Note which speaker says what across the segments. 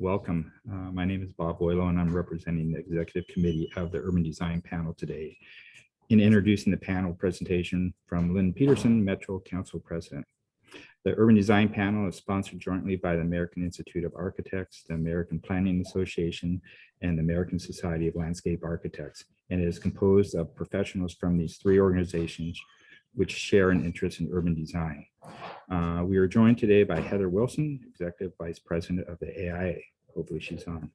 Speaker 1: welcome. My name is Bob Boylo, and I'm representing the Executive Committee of the Urban Design Panel today in introducing the panel presentation from Lynn Peterson, Metro Council President. The Urban Design Panel is sponsored jointly by the American Institute of Architects, the American Planning Association, and the American Society of Landscape Architects, and it is composed of professionals from these three organizations which share an interest in urban design. We are joined today by Heather Wilson, Executive Vice President of the AIA. Hopefully she's on.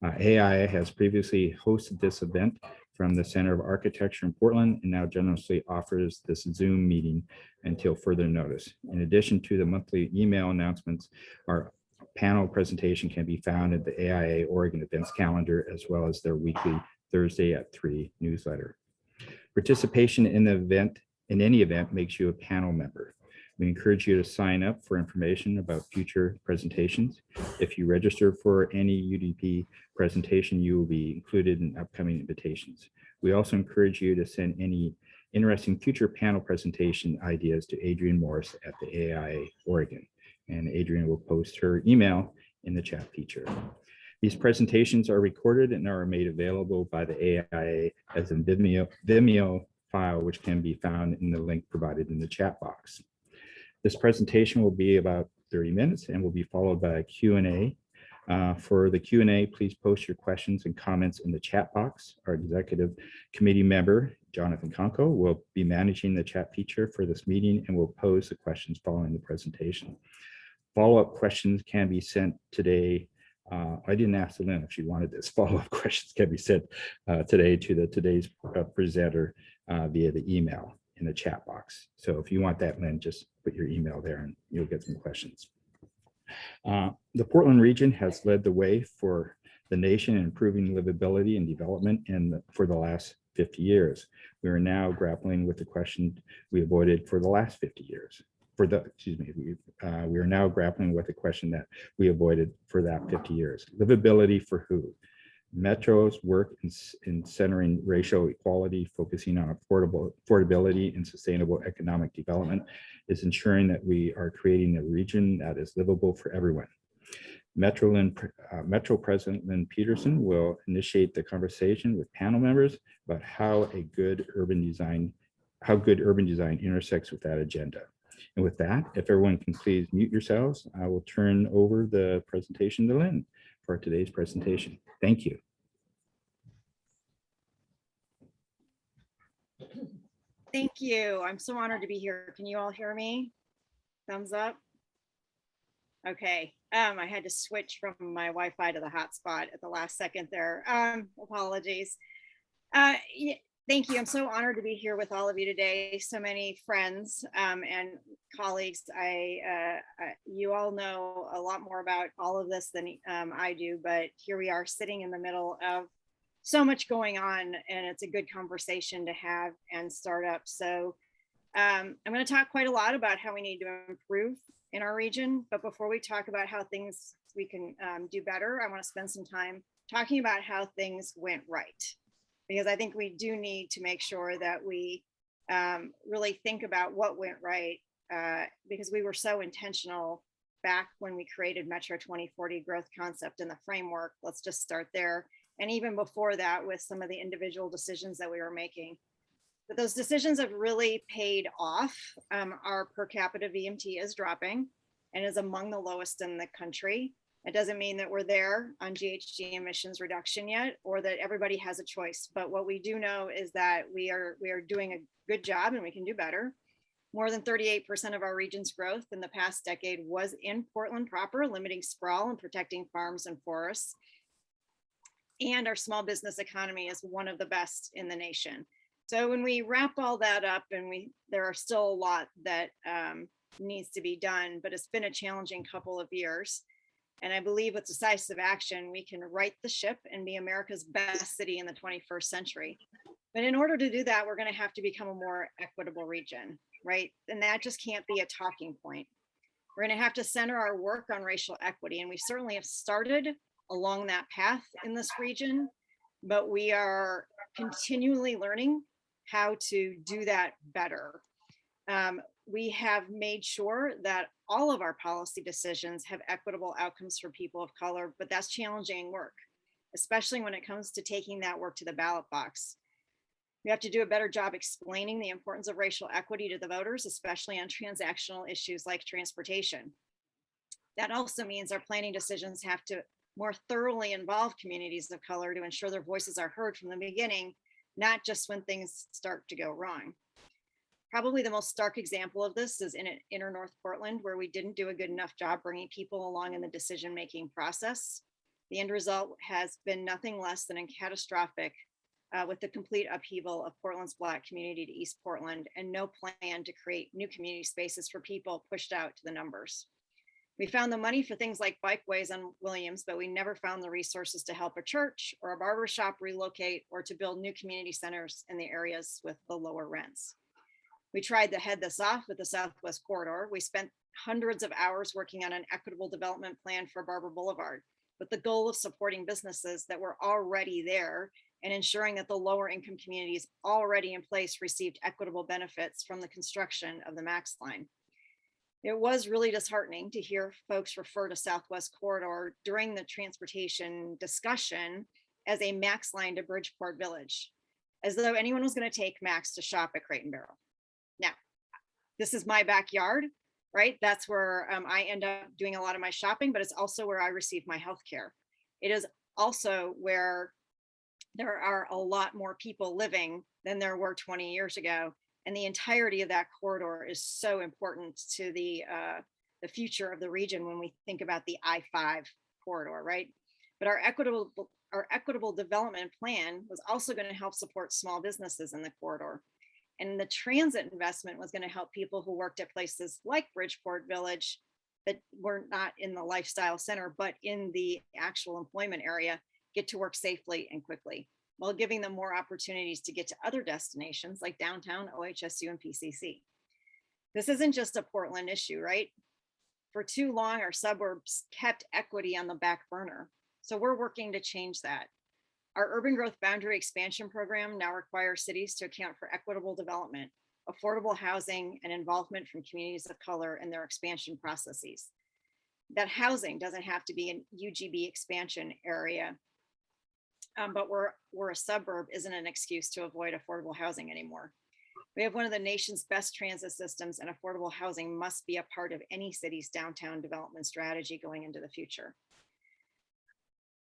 Speaker 1: AIA has previously hosted this event from the Center of Architecture in Portland and now generously offers this Zoom meeting until further notice. In addition to the monthly email announcements, our panel presentation can be found at the AIA Oregon events calendar, as well as their weekly Thursday at 3 newsletter. Participation in the event, in any event, makes you a panel member. We encourage you to sign up for information about future presentations. If you register for any UDP presentation, you will be included in upcoming invitations. We also encourage you to send any interesting future panel presentation ideas to Adrienne Morris at the AIA Oregon, and Adrienne will post her email in the chat feature. These presentations are recorded and are made available by the AIA as a Vimeo file, which can be found in the link provided in the chat box. This presentation will be about 30 minutes and will be followed by a Q&A. For the Q&A, please post your questions and comments in the chat box. Our executive committee member, Jonathan Conco, will be managing the chat feature for this meeting and will pose the questions following the presentation. Follow-up questions can be sent today. I didn't ask Lynn if she wanted this. Follow-up questions can be sent today to today's presenter via the email in the chat box. So if you want that, Lynn, just put your email there and you'll get some questions. The Portland region has led the way for the nation in improving livability and development for the last 50 years. We are now grappling with the question we avoided for the last 50 years. We are now grappling with the question that we avoided for that 50 years. Livability for who? Metro's work in centering racial equality, focusing on affordability and sustainable economic development, is ensuring that we are creating a region that is livable for everyone. Metro President Lynn Peterson will initiate the conversation with panel members about how good urban design intersects with that agenda. And with that, if everyone can please mute yourselves, I will turn over the presentation to Lynn for today's presentation. Thank you.
Speaker 2: Thank you. I'm so honored to be here. Can you all hear me? Thumbs up. Okay. I had to switch from my Wi-Fi to the hotspot at the last second there. Apologies. Thank you. I'm so honored to be here with all of you today. So many friends and colleagues. You all know a lot more about all of this than I do, but here we are sitting in the middle of so much going on, and it's a good conversation to have and start up. So I'm going to talk quite a lot about how we need to improve in our region. But before we talk about how things we can do better, I want to spend some time talking about how things went right, because I think we do need to make sure that we really think about what went right, because we were so intentional back when we created Metro 2040 growth concept and the framework. Let's just start there. And even before that, with some of the individual decisions that we were making. But those decisions have really paid off. Our per capita VMT is dropping and is among the lowest in the country. It doesn't mean that we're there on GHG emissions reduction yet, or that everybody has a choice. But what we do know is that we are doing a good job, and we can do better. More than 38% of our region's growth in the past decade was in Portland proper, limiting sprawl and protecting farms and forests. And our small business economy is one of the best in the nation. So when we wrap all that up, and there are still a lot that needs to be done, but it's been a challenging couple of years. And I believe with decisive action, we can right the ship and be America's best city in the 21st century. But in order to do that, we're going to have to become a more equitable region, right? And that just can't be a talking point. We're going to have to center our work on racial equity. And we certainly have started along that path in this region, but we are continually learning how to do that better. We have made sure that all of our policy decisions have equitable outcomes for people of color, but that's challenging work, especially when it comes to taking that work to the ballot box. We have to do a better job explaining the importance of racial equity to the voters, especially on transactional issues like transportation. That also means our planning decisions have to more thoroughly involve communities of color to ensure their voices are heard from the beginning, not just when things start to go wrong. Probably the most stark example of this is in inner North Portland, where we didn't do a good enough job bringing people along in the decision-making process. The end result has been nothing less than catastrophic, with the complete upheaval of Portland's Black community to East Portland and no plan to create new community spaces for people pushed out to the numbers. We found the money for things like bikeways on Williams, but we never found the resources to help a church or a barbershop relocate or to build new community centers in the areas with the lower rents. We tried to head this off with the Southwest Corridor. We spent hundreds of hours working on an equitable development plan for Barber Boulevard, with the goal of supporting businesses that were already there and ensuring that the lower income communities already in place received equitable benefits from the construction of the Max line. It was really disheartening to hear folks refer to Southwest Corridor during the transportation discussion as a Max line to Bridgeport Village, as though anyone was going to take Max to shop at Crate and Barrel. Now, this is my backyard, right? That's where I end up doing a lot of my shopping, but it's also where I receive my healthcare. It is also where there are a lot more people living than there were 20 years ago. And the entirety of that corridor is so important to the future of the region when we think about the I-5 corridor, right? But our equitable development plan was also going to help support small businesses in the corridor. And the transit investment was going to help people who worked at places like Bridgeport Village that were not in the lifestyle center, but in the actual employment area, get to work safely and quickly, while giving them more opportunities to get to other destinations like downtown, OHSU, and PCC. This isn't just a Portland issue, right? For too long, our suburbs kept equity on the back burner. So we're working to change that. Our urban growth boundary expansion program now requires cities to account for equitable development, affordable housing, and involvement from communities of color in their expansion processes. That housing doesn't have to be an UGB expansion area, but we're a suburb isn't an excuse to avoid affordable housing anymore. We have one of the nation's best transit systems, and affordable housing must be a part of any city's downtown development strategy going into the future.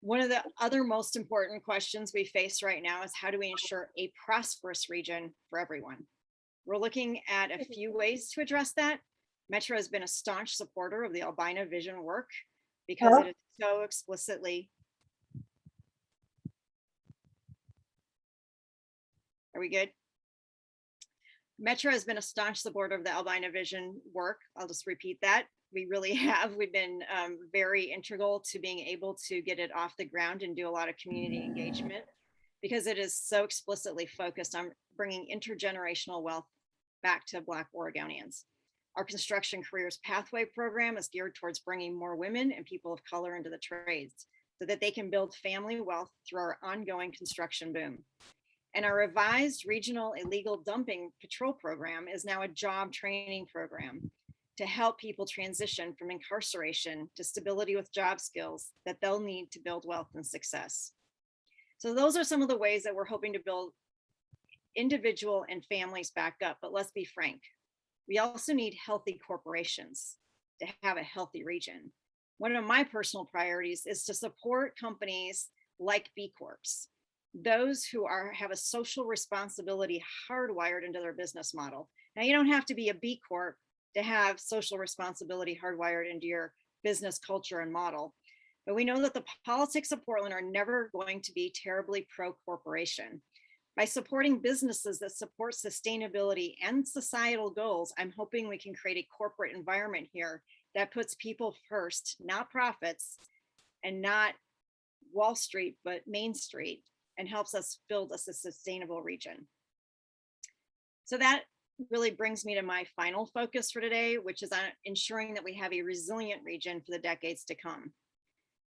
Speaker 2: One of the other most important questions we face right now is how do we ensure a prosperous region for everyone? We're looking at a few ways to address that. Metro has been a staunch supporter of the Albina Vision work because it is so explicitly. Are we good? Metro has been a staunch supporter of the Albina Vision work. I'll just repeat that. We really have. We've been very integral to being able to get it off the ground and do a lot of community engagement because it is so explicitly focused on bringing intergenerational wealth back to Black Oregonians. Our Construction Careers Pathway program is geared towards bringing more women and people of color into the trades so that they can build family wealth through our ongoing construction boom. And our revised regional illegal dumping patrol program is now a job training program to help people transition from incarceration to stability with job skills that they'll need to build wealth and success. So those are some of the ways that we're hoping to build individual and families back up. But let's be frank, we also need healthy corporations to have a healthy region. One of my personal priorities is to support companies like B Corps, those who have a social responsibility hardwired into their business model. Now, you don't have to be a B Corp to have social responsibility hardwired into your business culture and model. But we know that the politics of Portland are never going to be terribly pro-corporation. By supporting businesses that support sustainability and societal goals, I'm hoping we can create a corporate environment here that puts people first, not profits, and not Wall Street, but Main Street, and helps us build a sustainable region. So that really brings me to my final focus for today, which is on ensuring that we have a resilient region for the decades to come.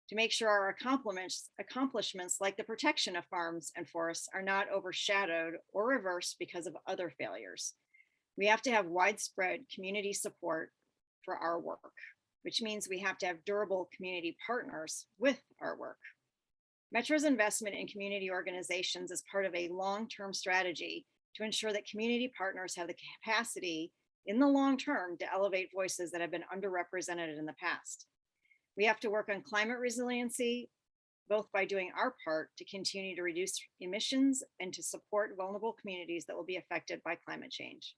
Speaker 2: To make sure our accomplishments like the protection of farms and forests are not overshadowed or reversed because of other failures. We have to have widespread community support for our work, which means we have to have durable community partners with our work. Metro's investment in community organizations is part of a long-term strategy to ensure that community partners have the capacity in the long term to elevate voices that have been underrepresented in the past. We have to work on climate resiliency, both by doing our part to continue to reduce emissions and to support vulnerable communities that will be affected by climate change.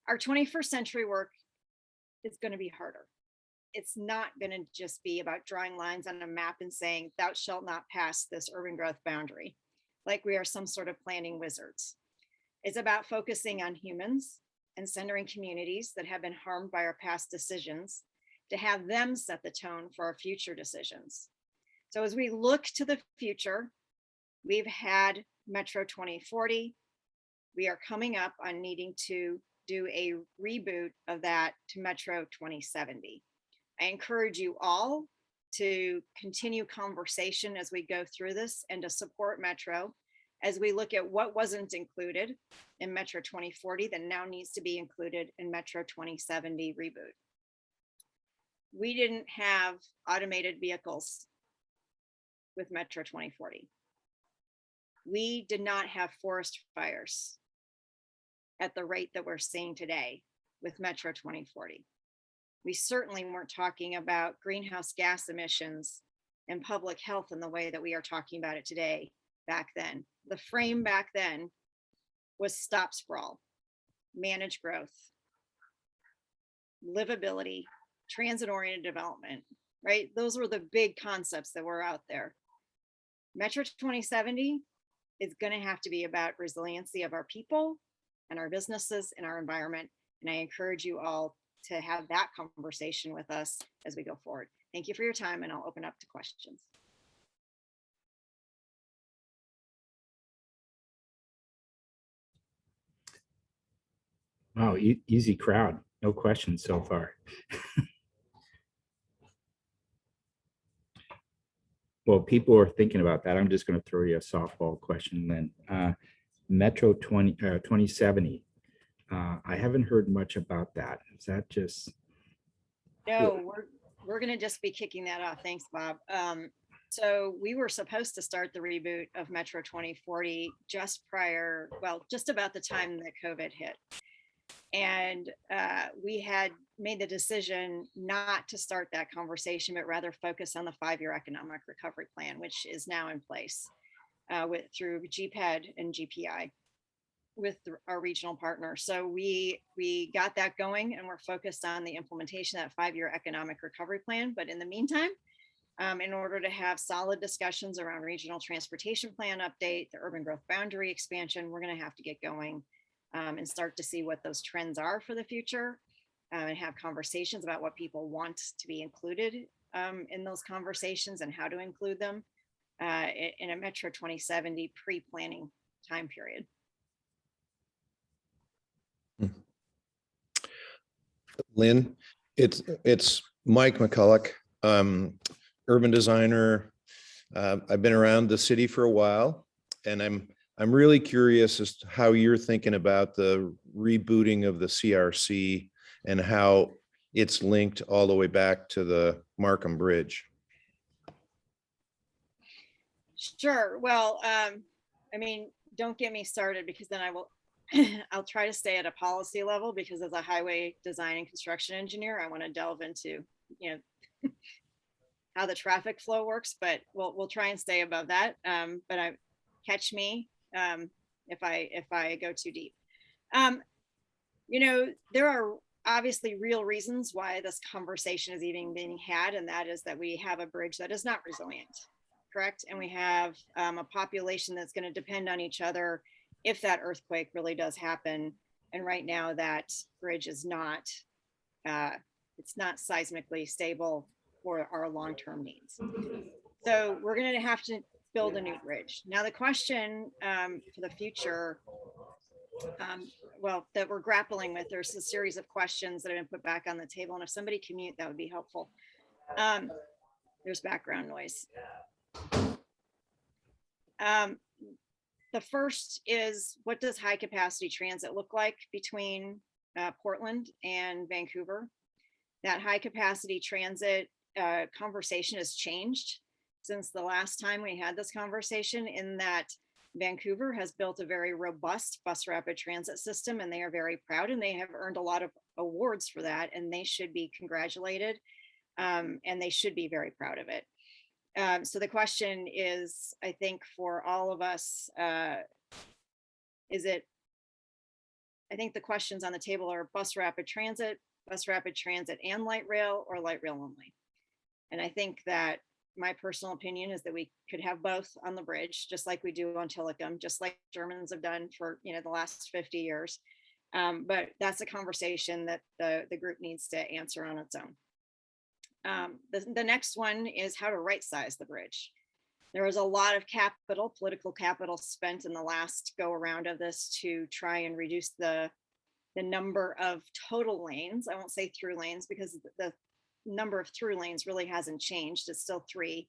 Speaker 2: Our 21st century work is going to be harder. It's not going to just be about drawing lines on a map and saying, thou shalt not pass this urban growth boundary, like we are some sort of planning wizards. It's about focusing on humans and centering communities that have been harmed by our past decisions to have them set the tone for our future decisions. So as we look to the future, we've had Metro 2040. We are coming up on needing to do a reboot of that to Metro 2070. I encourage you all to continue conversation as we go through this and to support Metro as we look at what wasn't included in Metro 2040 that now needs to be included in Metro 2070 reboot. We didn't have automated vehicles with Metro 2040. We did not have forest fires at the rate that we're seeing today with Metro 2040. We certainly weren't talking about greenhouse gas emissions and public health in the way that we are talking about it today back then. The frame back then was stop sprawl, manage growth, livability, transit-oriented development, right? Those were the big concepts that were out there. Metro 2070 is going to have to be about resiliency of our people and our businesses and our environment. And I encourage you all to have that conversation with us as we go forward. Thank you for your time, and I'll open up to questions.
Speaker 1: Wow, easy crowd. No questions so far. Well, people are thinking about that. I'm just going to throw you a softball question then. Metro 2070. I haven't heard much about that. Is that just?
Speaker 2: No, we're going to just be kicking that off. Thanks, Bob. So we were supposed to start the reboot of Metro 2040 just about the time that COVID hit. And we had made the decision not to start that conversation, but rather focus on the 5-year economic recovery plan, which is now in place through GPED and GPI with our regional partner. So we got that going, and we're focused on the implementation of that 5-year economic recovery plan. But in the meantime, in order to have solid discussions around regional transportation plan update, the urban growth boundary expansion, we're going to have to get going and start to see what those trends are for the future and have conversations about what people want to be included in those conversations and how to include them in a Metro 2070 pre-planning time period.
Speaker 3: Lynn, it's Mike McCulloch, urban designer. I've been around the city for a while, and I'm really curious as to how you're thinking about the rebooting of the CRC and how it's linked all the way back to the Markham Bridge.
Speaker 2: Sure. Well, I mean, don't get me started, because then I'll try to stay at a policy level, because as a highway design and construction engineer, I want to delve into, how the traffic flow works, but we'll try and stay above that. But catch me if I go too deep. There are obviously real reasons why this conversation is even being had, and that is that we have a bridge that is not resilient, correct? And we have a population that's going to depend on each other if that earthquake really does happen. And right now that bridge is not, it's not seismically stable for our long-term needs. So we're going to have to build a new bridge. Now the question for the future, that we're grappling with, there's a series of questions that have been put back on the table. And if somebody can mute, that would be helpful. There's background noise. The first is, what does high capacity transit look like between Portland and Vancouver? that high capacity transit conversation has changed since the last time we had this conversation, in that Vancouver has built a very robust bus rapid transit system, and they are very proud, and they have earned a lot of awards for that, and they should be congratulated, and they should be very proud of it. So the question is, I think for all of us, I think the questions on the table are bus rapid transit and light rail, or light rail only. And I think that my personal opinion is that we could have both on the bridge, just like we do on Tillicum, just like Germans have done for, you know, the last 50 years. But that's a conversation that the group needs to answer on its own. The next one is how to right size the bridge. There was a lot of capital, political capital, spent in the last go around of this to try and reduce the number of total lanes. I won't say through lanes, because the number of through lanes really hasn't changed. It's still 3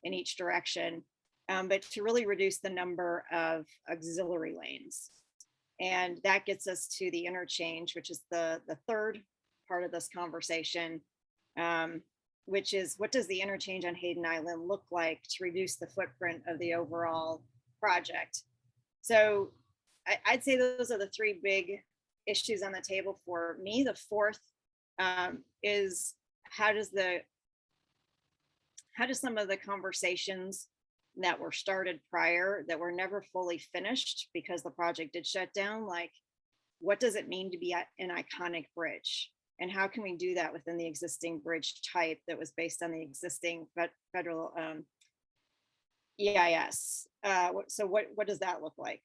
Speaker 2: in each direction, but to really reduce the number of auxiliary lanes. And that gets us to the interchange, which is the third part of this conversation, which is, what does the interchange on Hayden Island look like to reduce the footprint of the overall project? So I'd say those are the 3 big issues on the table for me. The fourth is, how does some of the conversations that were started prior, that were never fully finished because the project did shut down, like, what does it mean to be an iconic bridge? And how can we do that within the existing bridge type that was based on the existing federal EIS? So what does that look like?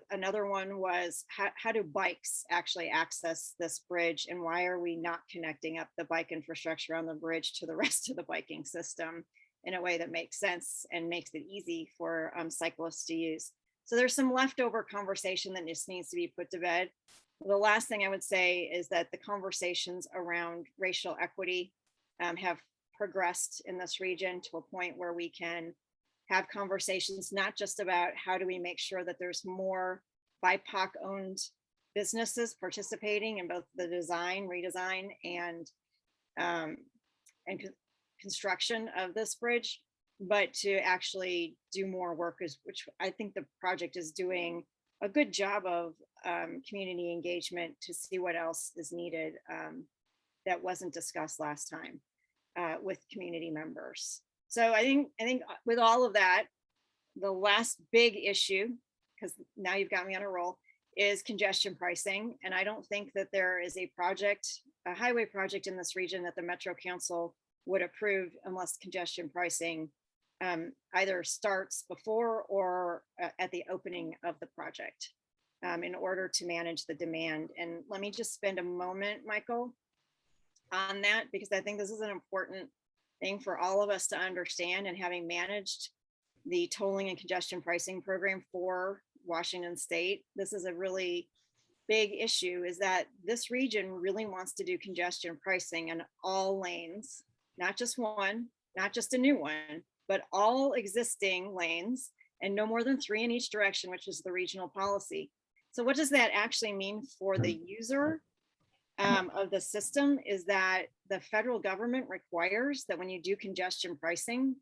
Speaker 2: Another one was, how do bikes actually access this bridge, and why are we not connecting up the bike infrastructure on the bridge to the rest of the biking system in a way that makes sense and makes it easy for cyclists to use? So there's some leftover conversation that just needs to be put to bed. The last thing I would say is that the conversations around racial equity have progressed in this region to a point where we can have conversations not just about how do we make sure that there's more BIPOC owned businesses participating in both the design, redesign, and construction of this bridge, but to actually do more work, which I think the project is doing a good job of community engagement to see what else is needed that wasn't discussed last time with community members. So I think with all of that, the last big issue, because now you've got me on a roll, is congestion pricing. And I don't think that there is a highway project in this region that the Metro Council would approve unless congestion pricing either starts before or at the opening of the project in order to manage the demand. And let me just spend a moment, Michael, on that, because I think this is an important thing for all of us to understand. And having managed the tolling and congestion pricing program for Washington State, this is a really big issue, is that this region really wants to do congestion pricing in all lanes, not just one, not just a new one, but all existing lanes, and no more than 3 in each direction, which is the regional policy. So what does that actually mean for the user of the system? Is that the federal government requires that when you do congestion pricing,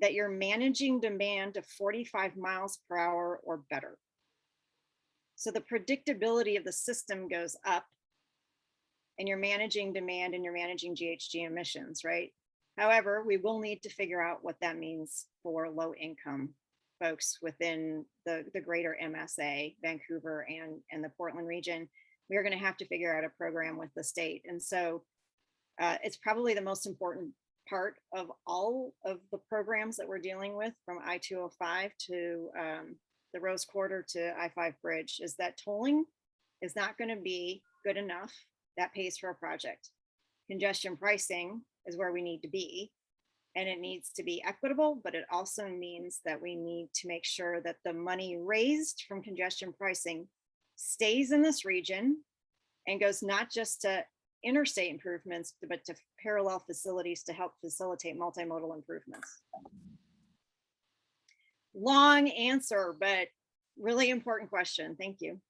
Speaker 2: that you're managing demand to 45 miles per hour or better. So the predictability of the system goes up, and you're managing demand and you're managing GHG emissions, right? However, we will need to figure out what that means for low income folks within the greater MSA, Vancouver and the Portland region. We are going to have to figure out a program with the state. And so it's probably the most important part of all of the programs that we're dealing with, from I-205 to the Rose Quarter to I-5 Bridge, is that tolling is not going to be good enough that pays for a project. Congestion pricing is where we need to be, and it needs to be equitable, but it also means that we need to make sure that the money raised from congestion pricing stays in this region and goes not just to interstate improvements, but to parallel facilities to help facilitate multimodal improvements. Long answer, but really important question. Thank you.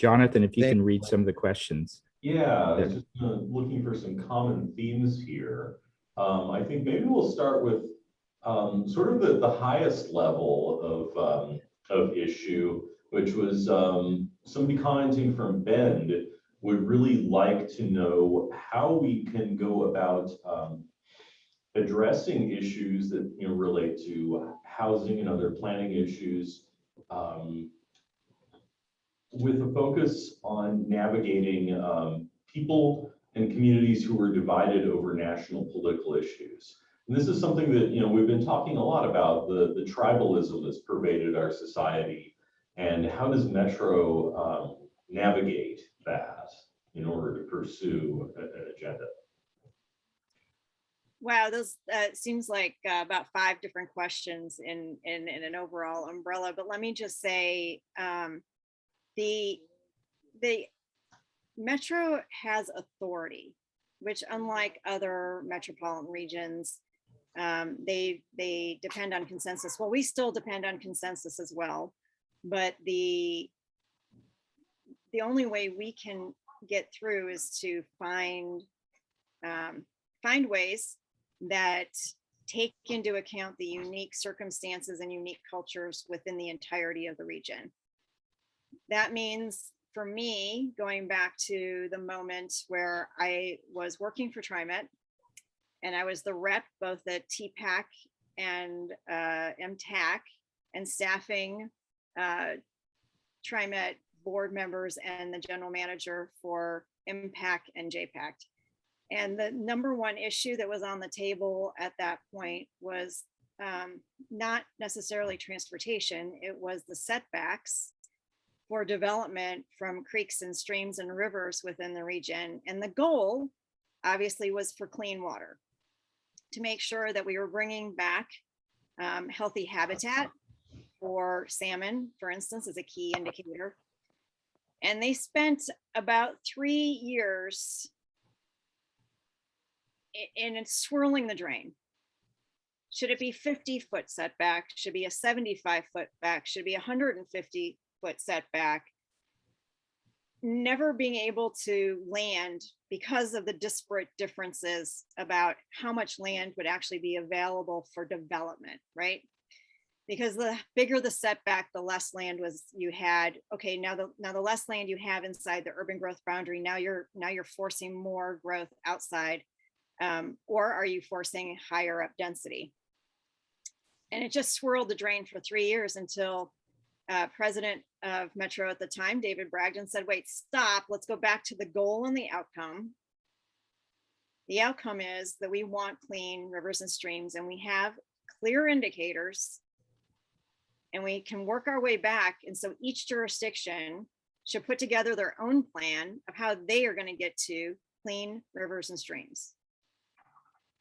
Speaker 1: Jonathan, if you
Speaker 3: Thank-
Speaker 1: can read some of the questions.
Speaker 4: Yeah,
Speaker 1: Yeah.
Speaker 4: just looking for some common themes here. I think maybe we'll start with sort of the highest level of issue, which was somebody commenting from Bend would really like to know how we can go about addressing issues that relate to housing and other planning issues, with a focus on navigating people and communities who are divided over national political issues. And this is something that we've been talking a lot about, the tribalism that's pervaded our society, and how does Metro navigate that in order to pursue an agenda?
Speaker 2: Wow, those seems like about 5 different questions in an overall umbrella. But let me just say, the Metro has authority, which, unlike other metropolitan regions, they depend on consensus. Well, we still depend on consensus as well, but the only way we can get through is to find ways that take into account the unique circumstances and unique cultures within the entirety of the region. That means, for me, going back to the moment where I was working for TriMet, and I was the rep both at TPAC and MTAC, and staffing TriMet board members and the general manager for MPAC and JPAC. And the number one issue that was on the table at that point was not necessarily transportation, it was the setbacks for development from creeks and streams and rivers within the region. And the goal, obviously, was for clean water, to make sure that we were bringing back healthy habitat for salmon, for instance, as a key indicator. And they spent about 3 years in swirling the drain. Should it be 50-foot setback? Should it be a 75-foot back? Should it be 150-foot setback? Never being able to land because of the disparate differences about how much land would actually be available for development, right? Because the bigger the setback, the less land was you had. Okay, now the less land you have inside the urban growth boundary, now you're forcing more growth outside. Or are you forcing higher up density? And it just swirled the drain for 3 years until president of Metro at the time, David Bragdon, said, wait, stop, let's go back to the goal and the outcome. The outcome is that we want clean rivers and streams, and we have clear indicators, and we can work our way back. And so each jurisdiction should put together their own plan of how they are going to get to clean rivers and streams.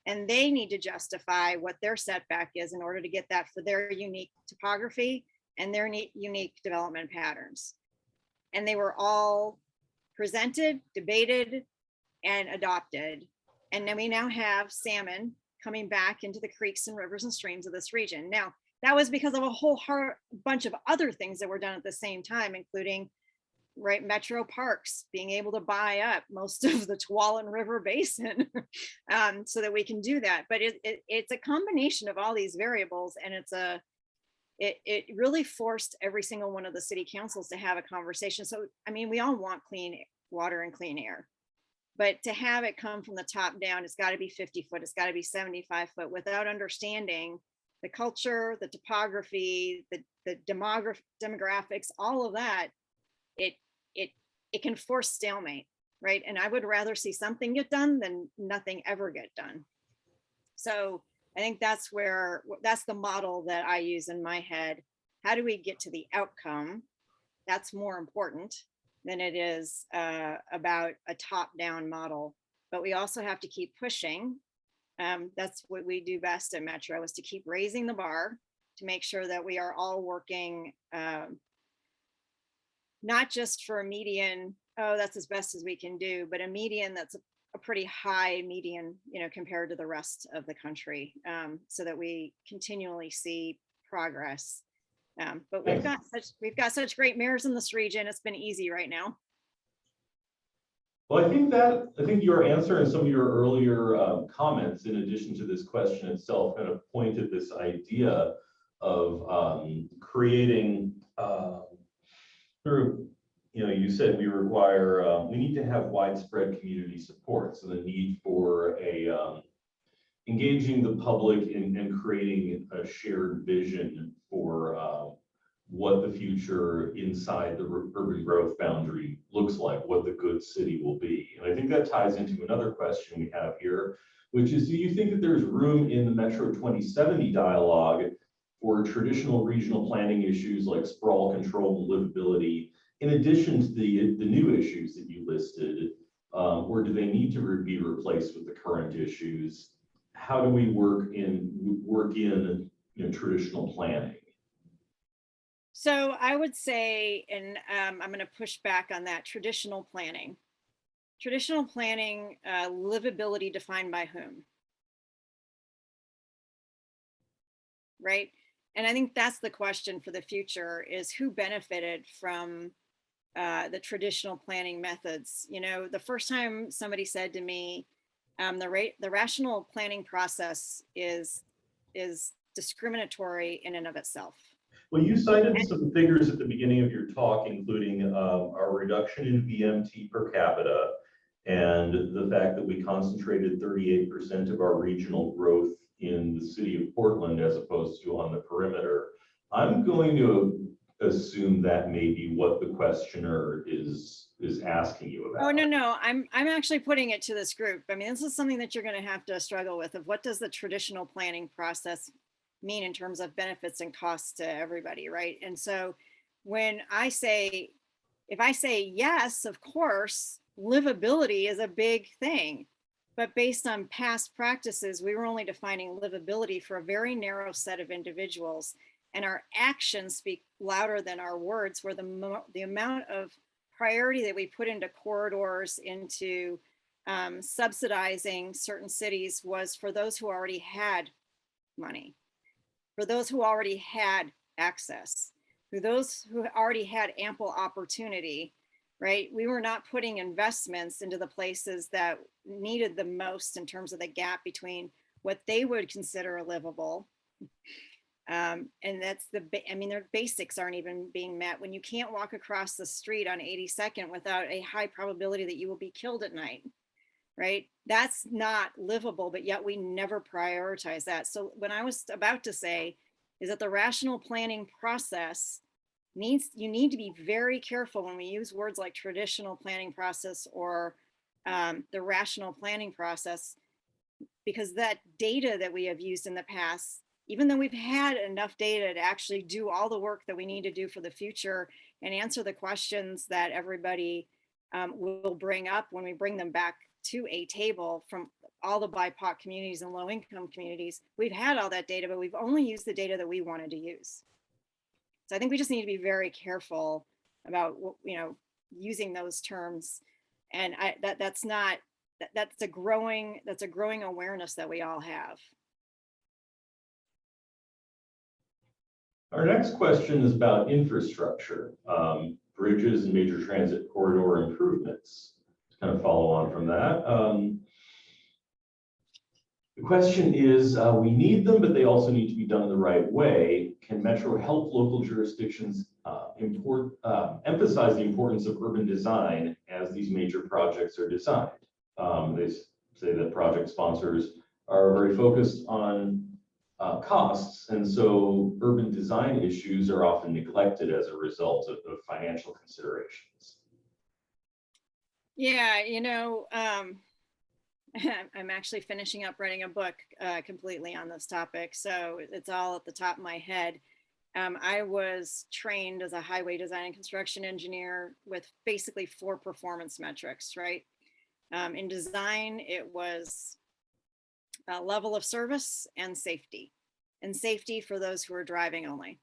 Speaker 2: And they need to justify what their setback is in order to get that for their unique topography and their unique development patterns. And they were all presented, debated, and adopted. And then we now have salmon coming back into the creeks and rivers and streams of this region. Now, that was because of a whole bunch of other things that were done at the same time, including Metro Parks being able to buy up most of the Tuolumne River Basin so that we can do that. But it's a combination of all these variables, and it really forced every single one of the city councils to have a conversation. So, I mean, we all want clean water and clean air, but to have it come from the top down, it's got to be 50 foot, it's got to be 75 foot, without understanding the culture, the topography, the demographics, all of that. It can force stalemate, right? And I would rather see something get done than nothing ever get done. So I think that's the model that I use in my head. How do we get to the outcome? That's more important than it is about a top-down model. But we also have to keep pushing. That's what we do best at Metro, is to keep raising the bar to make sure that we are all working not just for a median, oh, that's as best as we can do, but a median that's a pretty high median, compared to the rest of the country, so that we continually see progress. But
Speaker 4: Yes.
Speaker 2: we've got such great mayors in this region. It's been easy right now.
Speaker 4: Well, I think your answer and some of your earlier comments, in addition to this question itself, kind of pointed this idea of creating through, you said we need to have widespread community support. So the need for engaging the public in creating a shared vision for what the future inside the urban growth boundary looks like, what the good city will be. And I think that ties into another question we have here, which is, do you think that there's room in the Metro 2070 dialogue for traditional regional planning issues like sprawl control and livability, in addition to the new issues that you listed, or do they need to be replaced with the current issues? How do we work in traditional planning?
Speaker 2: So I would say, and I'm going to push back on that, traditional planning, livability defined by whom? Right? And I think that's the question for the future, is who benefited from the traditional planning methods. The first time somebody said to me, the rational planning process is discriminatory in and of itself.
Speaker 4: Well, you cited some figures at the beginning of your talk, including our reduction in VMT per capita and the fact that we concentrated 38% of our regional growth in the city of Portland as opposed to on the perimeter. I'm going to assume that may be what the questioner is asking you about.
Speaker 2: Oh, no, I'm actually putting it to this group. I mean, this is something that you're going to have to struggle with, of what does the traditional planning process mean in terms of benefits and costs to everybody, right? And so if I say yes, of course, livability is a big thing, but based on past practices, we were only defining livability for a very narrow set of individuals, and our actions speak louder than our words, where the amount of priority that we put into corridors, into subsidizing certain cities, was for those who already had money, for those who already had access, for those who already had ample opportunity, right? We were not putting investments into the places that needed the most in terms of the gap between what they would consider livable. And that's their basics aren't even being met. When you can't walk across the street on 82nd without a high probability that you will be killed at night, right? That's not livable, but yet we never prioritize that. So what I was about to say is that the rational planning process you need to be very careful when we use words like traditional planning process or the rational planning process, because that data that we have used in the past, even though we've had enough data to actually do all the work that we need to do for the future and answer the questions that everybody will bring up when we bring them back to a table from all the BIPOC communities and low-income communities, we've had all that data, but we've only used the data that we wanted to use. So I think we just need to be very careful about using those terms, and that's a growing awareness that we all have.
Speaker 4: Our next question is about infrastructure, bridges and major transit corridor improvements. To kind of follow on from that. The question is, we need them, but they also need to be done the right way. Can Metro help local jurisdictions emphasize the importance of urban design as these major projects are designed? They say that project sponsors are very focused on costs, and so urban design issues are often neglected as a result of financial considerations.
Speaker 2: Yeah, I'm actually finishing up writing a book completely on this topic, so it's all at the top of my head. I was trained as a highway design and construction engineer with basically 4 performance metrics, right? In design, it was level of service and safety for those who are driving only.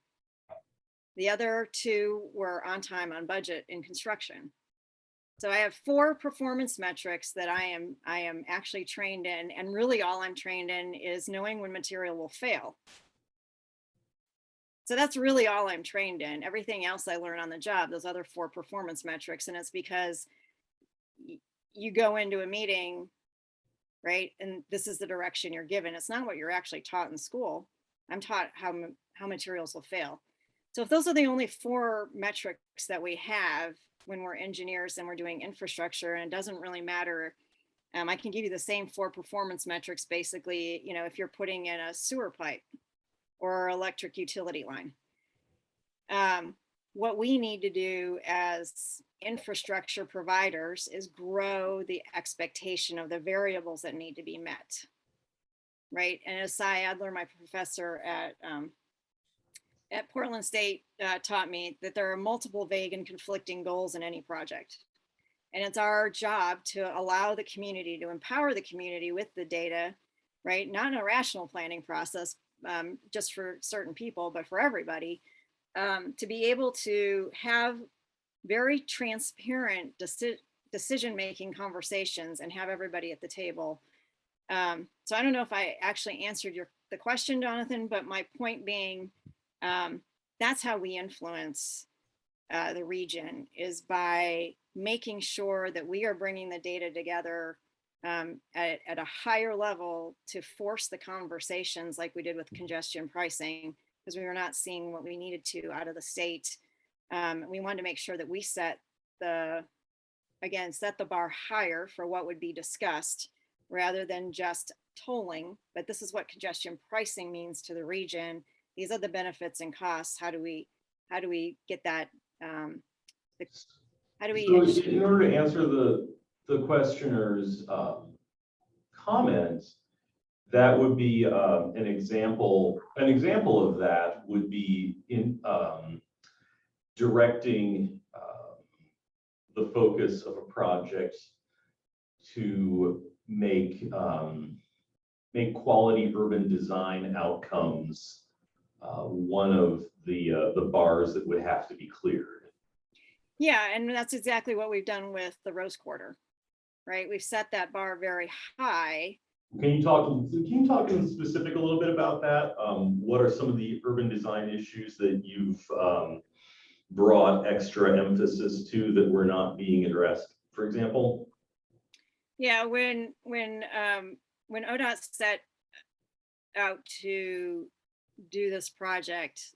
Speaker 2: The other 2 were on time, on budget in construction. So I have 4 performance metrics that I am actually trained in, and really all I'm trained in is knowing when material will fail. So that's really all I'm trained in. Everything else I learn on the job, those other 4 performance metrics. And it's because you go into a meeting, right? And this is the direction you're given. It's not what you're actually taught in school. I'm taught how materials will fail. So if those are the only 4 metrics that we have when we're engineers and we're doing infrastructure, and it doesn't really matter, I can give you the same 4 performance metrics, basically, you know, if you're putting in a sewer pipe or electric utility line. What we need to do as infrastructure providers is grow the expectation of the variables that need to be met, right? And as Cy Adler, my professor at Portland State, taught me that there are multiple vague and conflicting goals in any project. And it's our job to allow the community, to empower the community with the data, right? Not in a rational planning process, just for certain people, but for everybody, to be able to have very transparent decision-making conversations and have everybody at the table. So I don't know if I actually answered the question, Jonathan, but my point being, that's how we influence the region, is by making sure that we are bringing the data together at a higher level to force the conversations like we did with congestion pricing, because we were not seeing what we needed to out of the state. We wanted to make sure that we set the bar higher for what would be discussed rather than just tolling. But this is what congestion pricing means to the region. These are the benefits and costs. How do we get that? How do we?
Speaker 4: So in order to answer the questioner's comment, that would be an example. An example of that would be in directing the focus of a project to make quality urban design outcomes one of the bars that would have to be cleared.
Speaker 2: Yeah, and that's exactly what we've done with the Rose Quarter, right? We've set that bar very high.
Speaker 4: Can you talk in specific a little bit about that? What are some of the urban design issues that you've brought extra emphasis to that were not being addressed, for example?
Speaker 2: Yeah, when ODOT set out to do this project,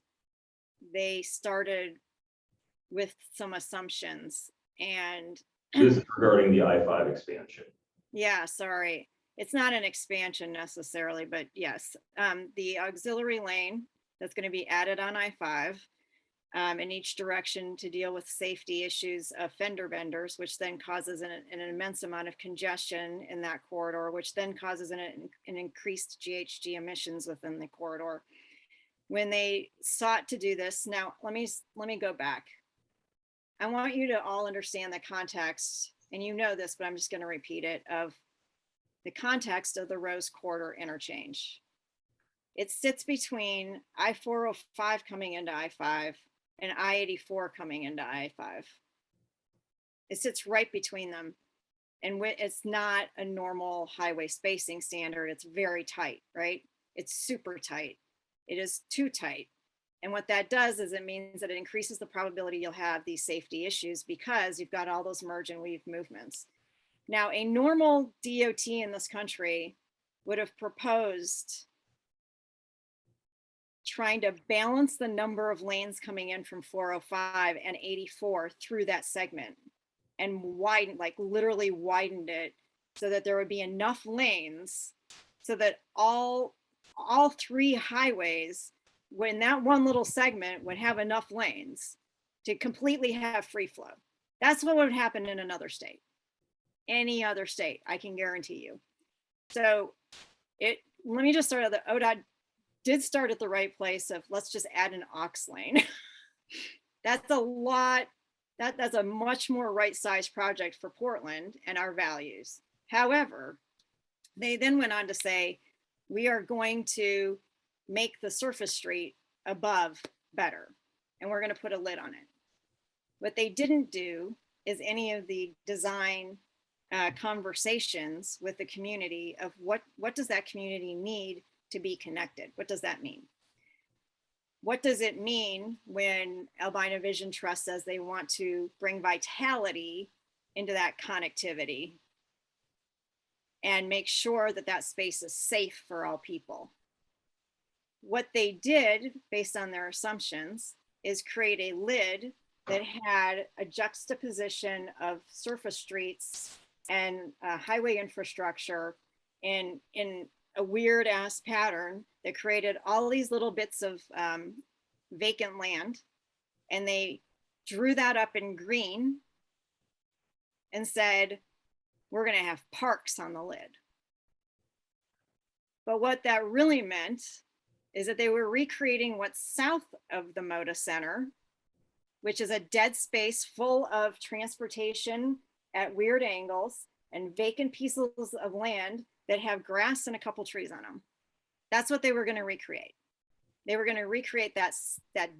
Speaker 2: they started with some assumptions, and
Speaker 4: This is regarding the I-5 expansion.
Speaker 2: yeah, sorry, it's not an expansion necessarily, but yes, the auxiliary lane that's going to be added on I-5 in each direction to deal with safety issues of fender benders, which then causes an immense amount of congestion in that corridor, which then causes an increased GHG emissions within the corridor. When they sought to do this, now let me go back. I want you to all understand the context, and you know this, but I'm just going to repeat it, of the context of the Rose Quarter interchange. It sits between I-405 coming into I-5 and I-84 coming into I-5. It sits right between them. And it's not a normal highway spacing standard. It's very tight, right? It's super tight. It is too tight. And what that does is it means that it increases the probability you'll have these safety issues because you've got all those merge and weave movements. Now, a normal DOT in this country would have proposed trying to balance the number of lanes coming in from 405 and 84 through that segment and literally widened it so that there would be enough lanes so that all 3 highways, when that one little segment, would have enough lanes to completely have free flow. That's what would happen in another state. Any other state, I can guarantee you. So let me just start at the ODOT did start at the right place of let's just add an aux lane. That's a lot. That's a much more right-sized project for Portland and our values. However, they then went on to say, we are going to make the surface street above better, and we're going to put a lid on it. What they didn't do is any of the design conversations with the community of what does that community need to be connected? What does that mean? what does it mean when Albina Vision Trust says they want to bring vitality into that connectivity and make sure that that space is safe for all people? What they did, based on their assumptions, is create a lid that had a juxtaposition of surface streets and highway infrastructure in a weird ass pattern that created all these little bits of vacant land. And they drew that up in green and said, we're going to have parks on the lid. But what that really meant is that they were recreating what's south of the Moda Center, which is a dead space full of transportation at weird angles and vacant pieces of land that have grass and a couple trees on them. That's what they were going to recreate. They were going to recreate that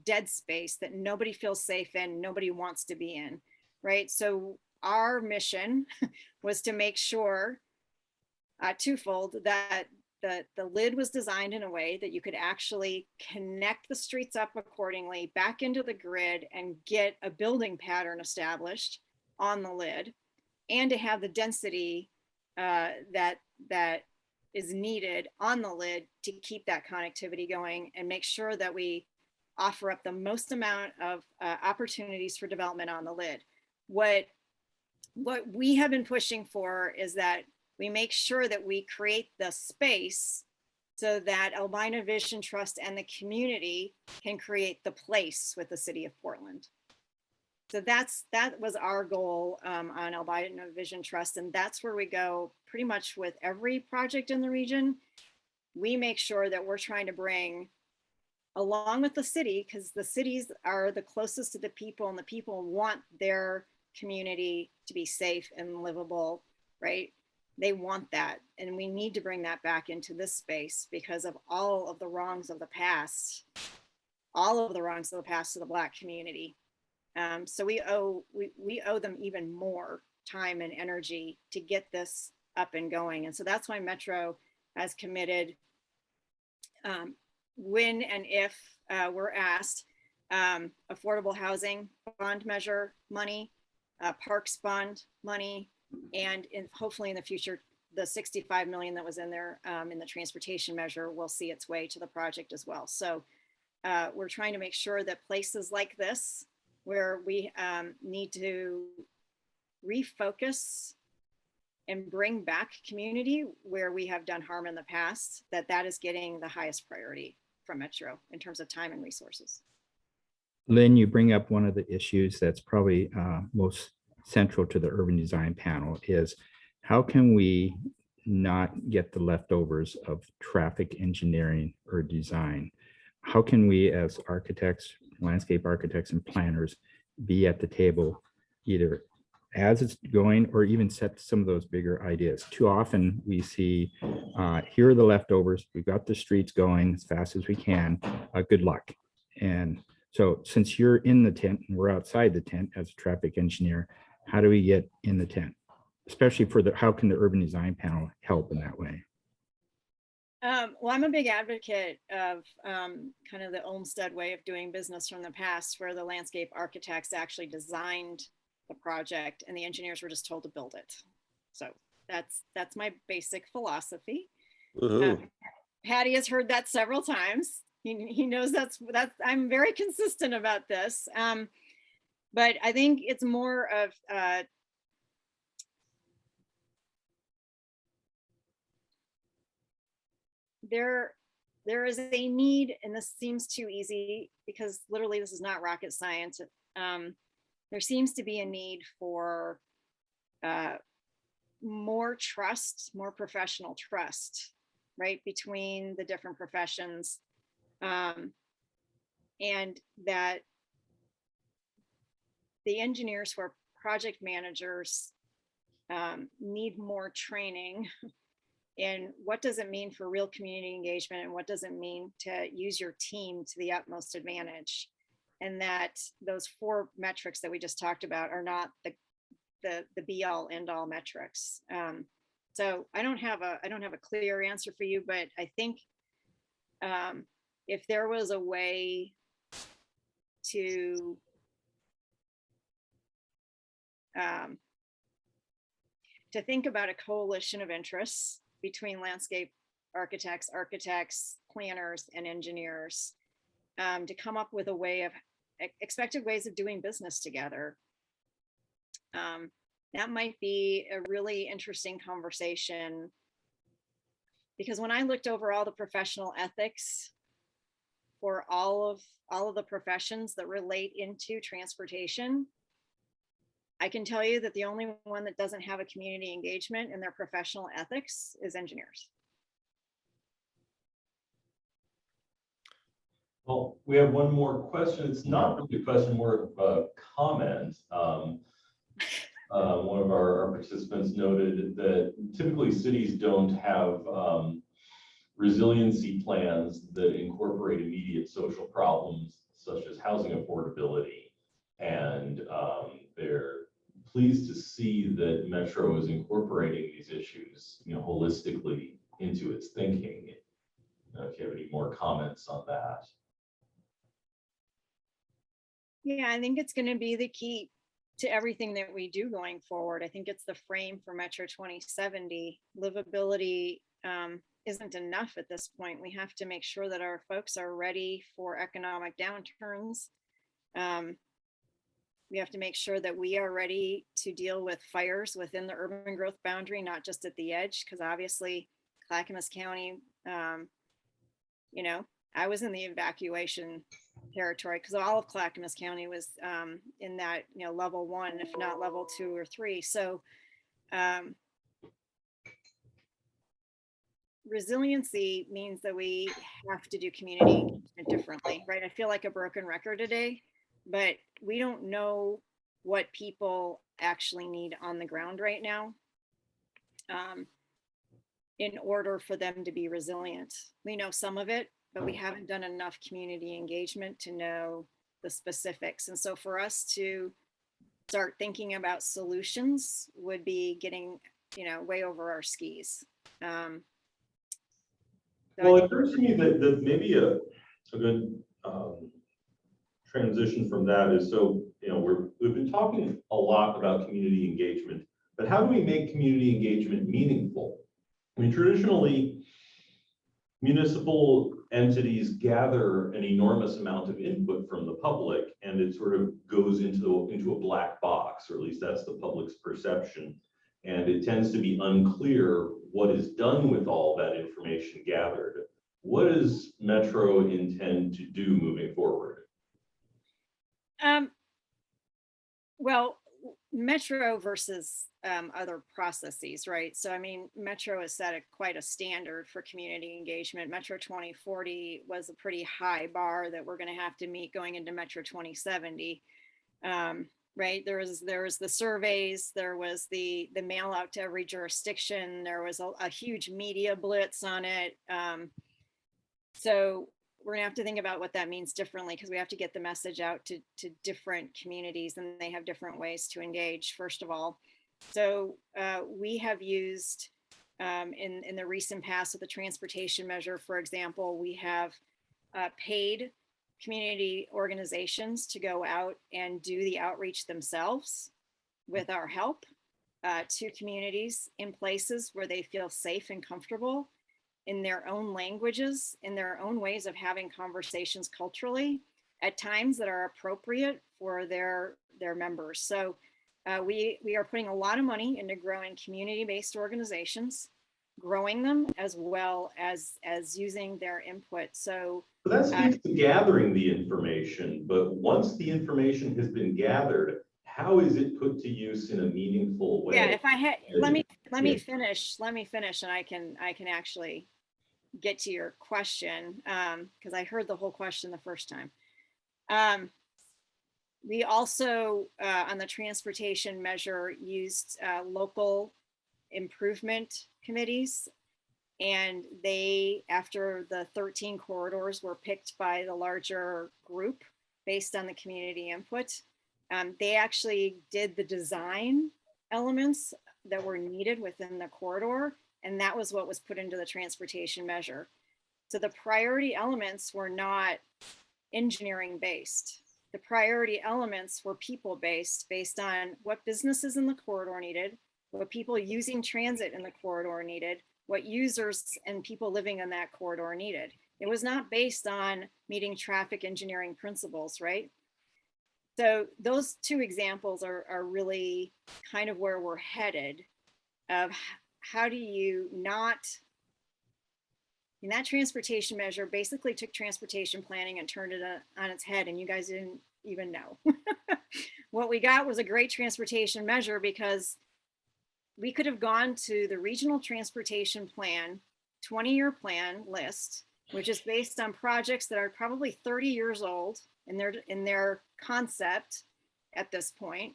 Speaker 2: dead space that nobody feels safe in, nobody wants to be in, right? So our mission was to make sure, twofold, that the lid was designed in a way that you could actually connect the streets up accordingly back into the grid and get a building pattern established on the lid, and to have the density that is needed on the lid to keep that connectivity going and make sure that we offer up the most amount of opportunities for development on the lid. What we have been pushing for is that we make sure that we create the space so that Albina Vision Trust and the community can create the place with the city of Portland. So that was our goal on Albina Vision Trust, and that's where we go pretty much with every project in the region. We make sure that we're trying to bring, along with the city, because the cities are the closest to the people, and the people want their community to be safe and livable, right? They want that, and we need to bring that back into this space because of all of the wrongs of the past, to the Black community. So we owe them even more time and energy to get this up and going. And so that's why Metro has committed, when and if we're asked, affordable housing bond measure money, parks bond money, and hopefully in the future, the 65 million that was in there in the transportation measure will see its way to the project as well. So we're trying to make sure that places like this, where we need to refocus and bring back community where we have done harm in the past, that is getting the highest priority from Metro in terms of time and resources.
Speaker 1: Lynn, you bring up one of the issues that's probably most central to the urban design panel is how can we not get the leftovers of traffic engineering or design? How can we as architects, landscape architects and planners be at the table either as it's going or even set some of those bigger ideas? Too often we see, here are the leftovers. We've got the streets going as fast as we can. Good luck. And so since you're in the tent and we're outside the tent as a traffic engineer, how do we get in the tent? Especially for how can the urban design panel help in that way?
Speaker 2: Well, I'm a big advocate of kind of the Olmsted way of doing business from the past, where the landscape architects actually designed the project and the engineers were just told to build it. So that's my basic philosophy. Patty has heard that several times. He knows that's I'm very consistent about this. But I think it's more of there is a need, and this seems too easy because literally this is not rocket science. There seems to be a need for more trust, more professional trust, right, between the different professions, and that the engineers who are project managers need more training in what does it mean for real community engagement and what does it mean to use your team to the utmost advantage. And that those 4 metrics that we just talked about are not the be all end all metrics. So I don't have a clear answer for you, but I think if there was a way to think about a coalition of interests between landscape architects, planners, and engineers, to come up with a way of expected ways of doing business together. That might be a really interesting conversation, because when I looked over all the professional ethics for all of the professions that relate into transportation, I can tell you that the only one that doesn't have a community engagement in their professional ethics is engineers.
Speaker 4: Well, we have one more question. It's not really a question, more of a comment. One of our participants noted that typically cities don't have resiliency plans that incorporate immediate social problems such as housing affordability. And they're pleased to see that Metro is incorporating these issues, holistically into its thinking. If you have any more comments on that.
Speaker 2: Yeah, I think it's going to be the key to everything that we do going forward. I think it's the frame for Metro 2070. Livability isn't enough at this point. We have to make sure that our folks are ready for economic downturns. We have to make sure that we are ready to deal with fires within the urban growth boundary, not just at the edge, because obviously Clackamas County, I was in the evacuation territory because all of Clackamas County was in that, level 1, if not level 2 or 3. So resiliency means that we have to do community engagement differently, right? I feel like a broken record today, but we don't know what people actually need on the ground right now in order for them to be resilient. We know some of it, but we haven't done enough community engagement to know the specifics. And so for us to start thinking about solutions would be getting, way over our skis.
Speaker 4: Well, it occurs to me that maybe a good transition from that is, we've been talking a lot about community engagement, but how do we make community engagement meaningful? I mean, traditionally, municipal entities gather an enormous amount of input from the public, and it sort of goes into a black box, or at least that's the public's perception. And it tends to be unclear what is done with all that information gathered. What does Metro intend to do moving forward?
Speaker 2: Well, Metro versus other processes, right? So, I mean, Metro has set quite a standard for community engagement. Metro 2040 was a pretty high bar that we're going to have to meet going into Metro 2070. Right? There was the surveys, there was the mail out to every jurisdiction, there was a huge media blitz on it. So we're gonna have to think about what that means differently, because we have to get the message out to different communities, and they have different ways to engage, first of all. So we have used in the recent past with the transportation measure, for example, we have paid community organizations to go out and do the outreach themselves with our help to communities in places where they feel safe and comfortable in their own languages, in their own ways of having conversations culturally at times that are appropriate for their members. So we are putting a lot of money into growing community-based organizations, growing them, as well as using their input. So
Speaker 4: that speaks to gathering the information, but once the information has been gathered, how is it put to use in a meaningful way?
Speaker 2: Yeah, if I had, let me finish, and I can actually get to your question, because I heard the whole question the first time. We also, on the transportation measure, used local improvement committees, and they, after the 13 corridors were picked by the larger group based on the community input, they actually did the design elements that were needed within the corridor, and that was what was put into the transportation measure. So the priority elements were not engineering based. The priority elements were people based, based on what businesses in the corridor needed, what people using transit in the corridor needed, what users and people living in that corridor needed. It was not based on meeting traffic engineering principles, right? So those two examples are really kind of where we're headed of how do you not, and that transportation measure basically took transportation planning and turned it on its head, and you guys didn't even know. What we got was a great transportation measure because we could have gone to the regional transportation plan, 20-year plan list, which is based on projects that are probably 30 years old in their concept at this point.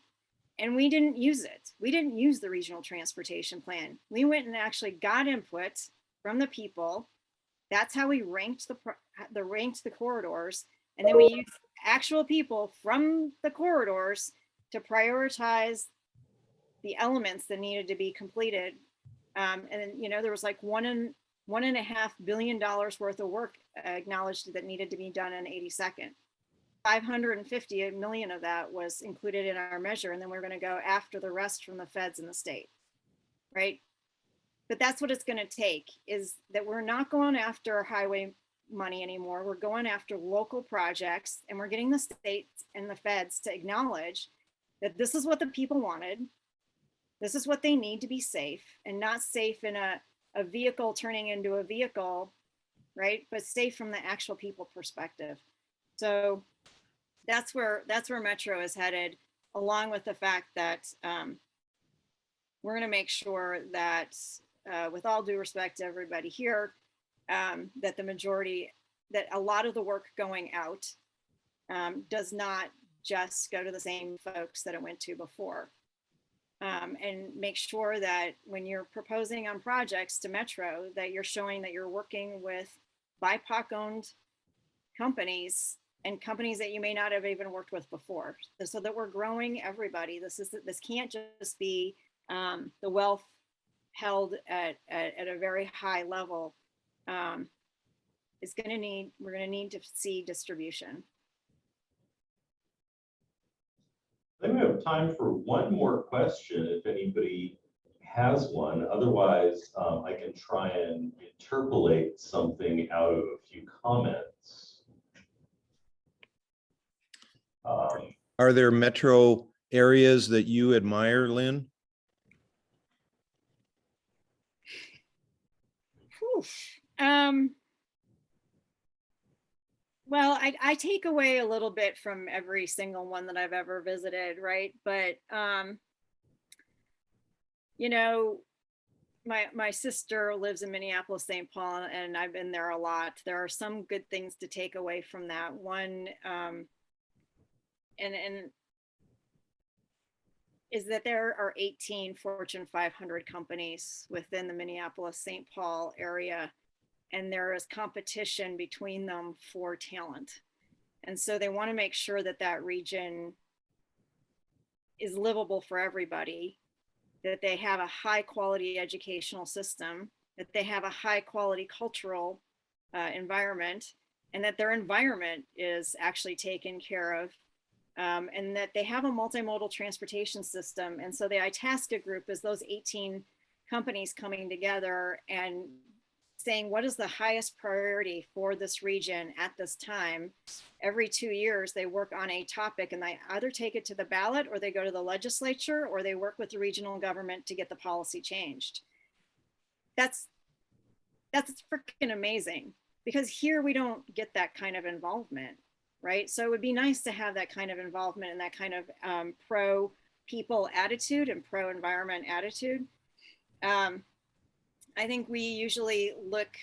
Speaker 2: And we didn't use it. We didn't use the regional transportation plan. We went and actually got input from the people. That's how we ranked the corridors. And then we used actual people from the corridors to prioritize the elements that needed to be completed. And there was like $1.5 billion worth of work acknowledged that needed to be done in 82nd. 550 million of that was included in our measure, and then we're going to go after the rest from the feds and the state, right? But that's what it's going to take, is that we're not going after highway money anymore. We're going after local projects, and we're getting the states and the feds to acknowledge that this is what the people wanted. This is what they need to be safe, and not safe in a vehicle turning into a vehicle, right? But safe from the actual people perspective. So that's where Metro is headed, along with the fact that we're going to make sure that, with all due respect to everybody here, that that a lot of the work going out does not just go to the same folks that it went to before. And make sure that when you're proposing on projects to Metro, that you're showing that you're working with BIPOC-owned companies and companies that you may not have even worked with before, so that we're growing everybody. This can't just be the wealth held at a very high level. We're going to need to see distribution.
Speaker 4: I think we have time for one more question if anybody has one. Otherwise, I can try and interpolate something out of a few comments.
Speaker 3: Are there metro areas that you admire, Lynn?
Speaker 2: Well, I take away a little bit from every single one that I've ever visited, right? But my sister lives in Minneapolis, St. Paul, and I've been there a lot. There are some good things to take away from that. One, and is that there are 18 Fortune 500 companies within the Minneapolis, St. Paul area, and there is competition between them for talent. And so they want to make sure that that region is livable for everybody, that they have a high quality educational system, that they have a high quality cultural environment, and that their environment is actually taken care of, and that they have a multimodal transportation system. And so the Itasca group is those 18 companies coming together and saying, what is the highest priority for this region at this time? Every 2 years, they work on a topic, and they either take it to the ballot, or they go to the legislature, or they work with the regional government to get the policy changed. That's freaking amazing, because here we don't get that kind of involvement, right? So it would be nice to have that kind of involvement and that kind of pro people attitude and pro environment attitude. I think we usually look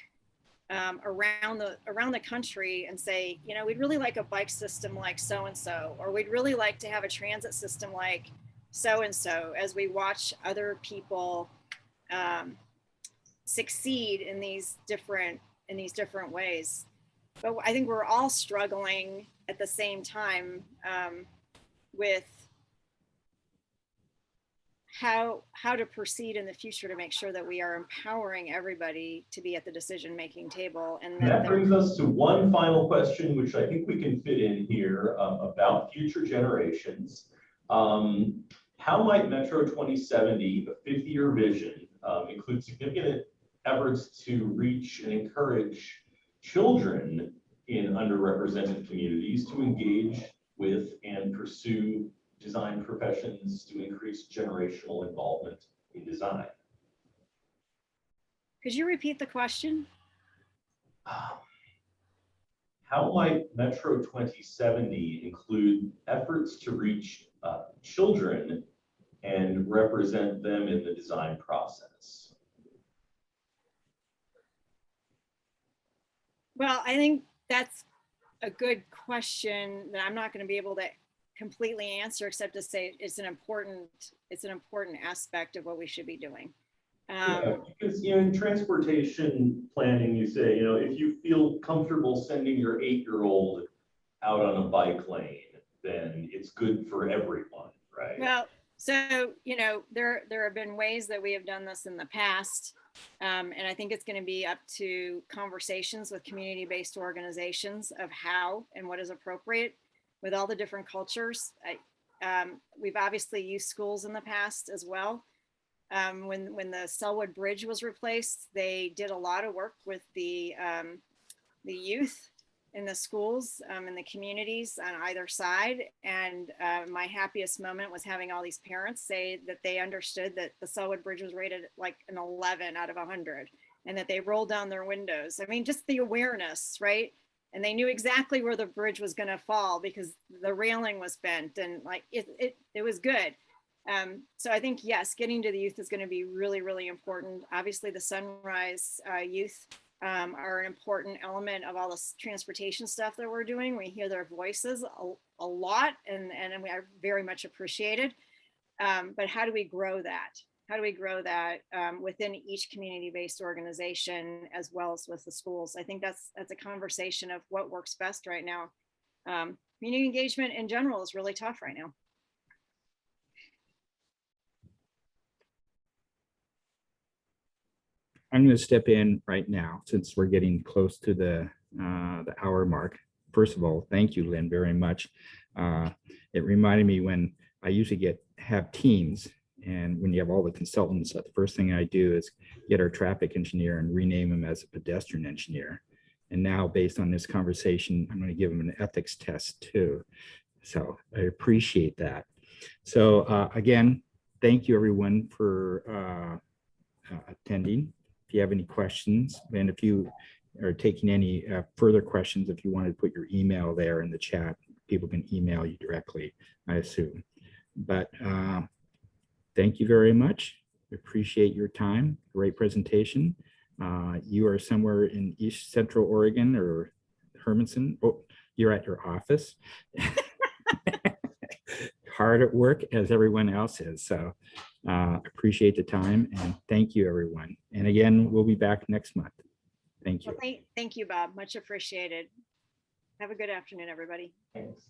Speaker 2: around the country and say, we'd really like a bike system like so-and-so, or we'd really like to have a transit system like so-and-so, as we watch other people succeed in these different ways. But I think we're all struggling at the same time with how to proceed in the future to make sure that we are empowering everybody to be at the decision-making table. And
Speaker 4: That
Speaker 2: they're-
Speaker 4: brings us to one final question, which I think we can fit in here about future generations. How might Metro 2070, a 50-year vision, include significant efforts to reach and encourage children in underrepresented communities to engage with and pursue design professions to increase generational involvement in design?
Speaker 2: Could you repeat the question?
Speaker 4: How might Metro 2070 include efforts to reach children and represent them in the design process?
Speaker 2: Well, I think that's a good question that I'm not going to be able to completely answer, except to say it's an important aspect of what we should be doing.
Speaker 4: Yeah, because in transportation planning, you say, if you feel comfortable sending your 8-year-old out on a bike lane, then it's good for everyone, right?
Speaker 2: Well, so there have been ways that we have done this in the past, and I think it's going to be up to conversations with community-based organizations of how and what is appropriate with all the different cultures. We've obviously used schools in the past as well. When the Selwood Bridge was replaced, they did a lot of work with the youth in the schools, in the communities on either side. And my happiest moment was having all these parents say that they understood that the Selwood Bridge was rated like an 11 out of 100, and that they rolled down their windows. I mean, just the awareness, right? And they knew exactly where the bridge was going to fall because the railing was bent, and like it was good. So I think, yes, getting to the youth is going to be really, really important. Obviously, the Sunrise youth are an important element of all this transportation stuff that we're doing. We hear their voices a lot, and we are very much appreciated. But how do we grow that? How do we grow that within each community-based organization as well as with the schools? I think that's a conversation of what works best right now. Community engagement in general is really tough right now.
Speaker 1: I'm going to step in right now since we're getting close to the hour mark. First of all, thank you, Lynn, very much. It reminded me when I usually have teams, and when you have all the consultants, the first thing I do is get our traffic engineer and rename him as a pedestrian engineer. And now, based on this conversation, I'm going to give him an ethics test too. So I appreciate that. So again, thank you everyone for attending. If you have any questions, and if you are taking any further questions, if you want to put your email there in the chat, people can email you directly, I assume. But thank you very much. We appreciate your time. Great presentation. You are somewhere in East Central Oregon or Hermanson. Oh, you're at your office. Hard at work as everyone else is. So appreciate the time, and thank you, everyone. And again, we'll be back next month. Thank you.
Speaker 2: Well, thank you, Bob. Much appreciated. Have a good afternoon, everybody.
Speaker 4: Thanks.